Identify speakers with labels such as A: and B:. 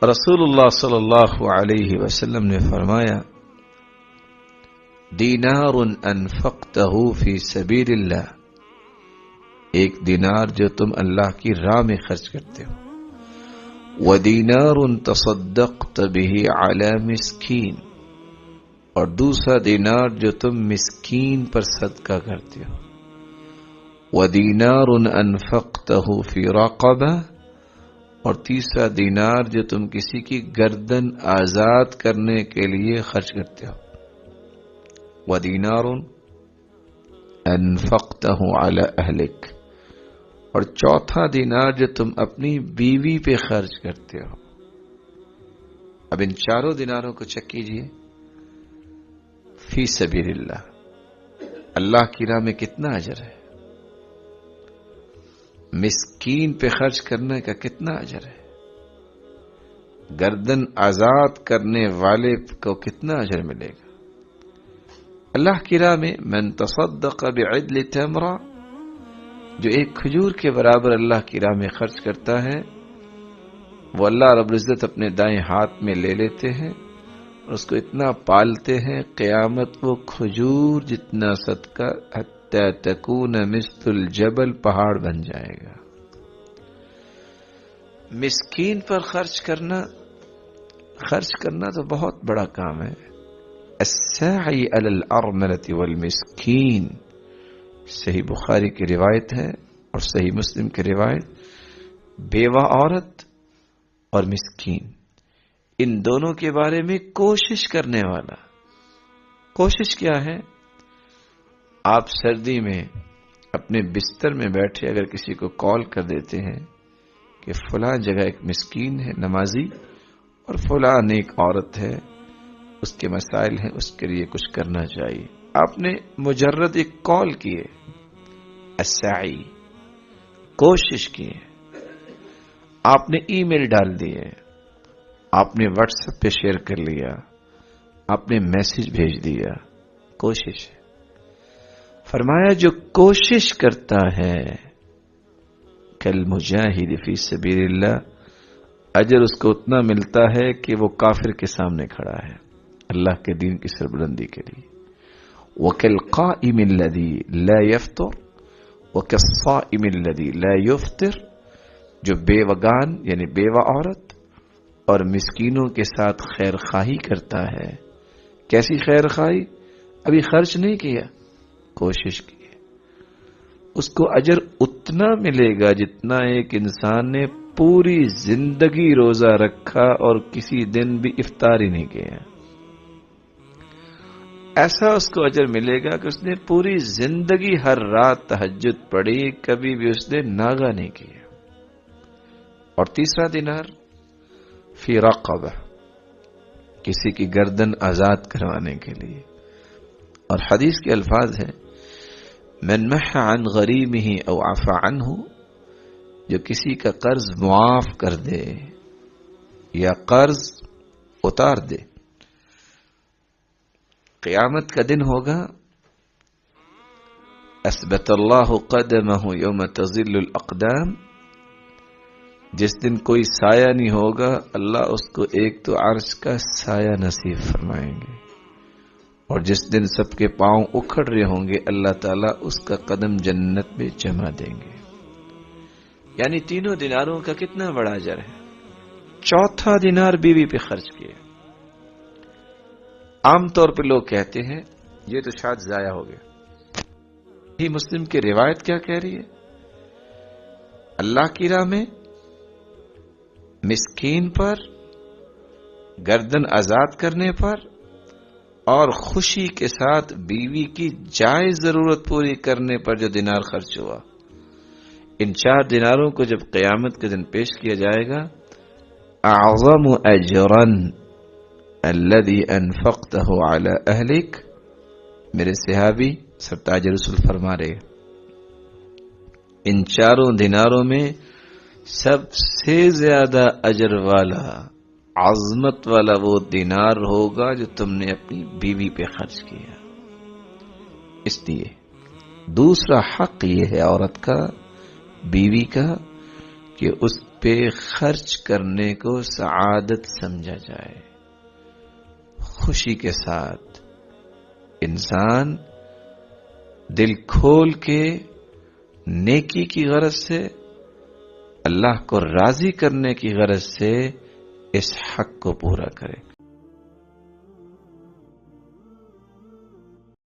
A: رسول اللہ صلی اللہ علیہ وسلم نے فرمایا دینار انفقتہ فی سبیل اللہ، ایک دینار جو تم اللہ کی راہ میں خرچ کرتے ہو، ودینار تصدقت به علی مسکین، اور دوسرا دینار جو تم مسکین پر صدقہ کرتے ہو، ودینار انفقتہ فی رقبہ، اور تیسرا دینار جو تم کسی کی گردن آزاد کرنے کے لیے خرچ کرتے ہو، ودینار انفقتہ علی اہلک، اور چوتھا دینار جو تم اپنی بیوی پہ خرچ کرتے ہو۔ اب ان چاروں دیناروں کو چیک کیجئے، فی سبیل اللہ کی راہ میں کتنا اجر ہے، مسکین پہ خرچ کرنے کا کتنا اجر ہے، گردن آزاد کرنے والے کو کتنا اجر ملے گا۔ اللہ کی راہ میں من تصدق بعدل تمرہ، جو ایک کھجور کے برابر اللہ کی راہ میں خرچ کرتا ہے، وہ اللہ رب العزت اپنے دائیں ہاتھ میں لے لیتے ہیں اور اس کو اتنا پالتے ہیں قیامت وہ کھجور جتنا صدقہ حتی تکون مثل الجبل، پہاڑ بن جائے گا۔ مسکین پر خرچ کرنا تو بہت بڑا کام ہے۔ الساعی علی الارملة والمسکین، صحیح بخاری کی روایت ہے اور صحیح مسلم کی روایت، بیوہ عورت اور مسکین، ان دونوں کے بارے میں کوشش کرنے والا۔ کوشش کیا ہے؟ آپ سردی میں اپنے بستر میں بیٹھے اگر کسی کو کال کر دیتے ہیں کہ فلاں جگہ ایک مسکین ہے نمازی اور فلاں ایک عورت ہے، اس کے مسائل ہیں، اس کے لیے کچھ کرنا چاہیے، آپ نے مجرد ایک کال کیے، السعی، کوشش کیے، آپ نے ای میل ڈال دیے، آپ نے واٹس ایپ پہ شیئر کر لیا، آپ نے میسج بھیج دیا، کوشش ہے۔ فرمایا جو کوشش کرتا ہے کالمجاہد فی سبیل اللہ، اجر اس کو اتنا ملتا ہے کہ وہ کافر کے سامنے کھڑا ہے اللہ کے دین کی سربلندی کے لیے۔ وَكَالْقَائِمِ الَّذِي لَا يَفْطُرُ وَكَالصَّائِمِ الَّذِي لَا يُفْطِرُ، جو بیوگان یعنی بیوہ عورت اور مسکینوں کے ساتھ خیر خواہی کرتا ہے۔ کیسی خیر خواہی؟ ابھی خرچ نہیں کیا، کوشش کی، اس کو اجر اتنا ملے گا جتنا ایک انسان نے پوری زندگی روزہ رکھا اور کسی دن بھی افطار ہی نہیں کیا۔ ایسا اس کو اجر ملے گا کہ اس نے پوری زندگی ہر رات تہجد پڑھی، کبھی بھی اس نے ناغہ نہیں کیا۔ اور تیسرا دینار فی رقبہ، کسی کی گردن آزاد کروانے کے لیے۔ اور حدیث کے الفاظ ہیں من مح عن غریمہ او عفا عنہ، جو کسی کا قرض معاف کر دے یا قرض اتار دے، قیامت کا دن ہوگا، اثبت اللہ قدمہ یوم تزل الاقدام، جس دن کوئی سایہ نہیں ہوگا، اللہ اس کو ایک تو عرش کا سایہ نصیب فرمائیں گے، اور جس دن سب کے پاؤں اکھڑ رہے ہوں گے اللہ تعالیٰ اس کا قدم جنت میں جمع دیں گے۔ یعنی تینوں دیناروں کا کتنا بڑا اجر ہے۔ چوتھا دینار بیوی پہ خرچ کیے۔ عام طور پہ لوگ کہتے ہیں یہ تو شاید ضائع ہو گیا۔ ہی مسلم کی روایت کیا کہہ رہی ہے؟ اللہ کی راہ میں مسکین پر، گردن آزاد کرنے پر، اور خوشی کے ساتھ بیوی کی جائز ضرورت پوری کرنے پر جو دینار خرچ ہوا، ان چار دیناروں کو جب قیامت کے دن پیش کیا جائے گا، اعظم اجرا الذي انفقته على اهلك، میرے صحابی سرتاج رسول فرما رہے ان چاروں دیناروں میں سب سے زیادہ اجر والا، عظمت والا وہ دینار ہوگا جو تم نے اپنی بیوی پہ خرچ کیا۔ اس لیے دوسرا حق یہ ہے عورت کا، بیوی کا، کہ اس پہ خرچ کرنے کو سعادت سمجھا جائے. خوشی کے ساتھ انسان دل کھول کے نیکی کی غرض سے، اللہ کو راضی کرنے کی غرض سے اس حق کو پورا کرے.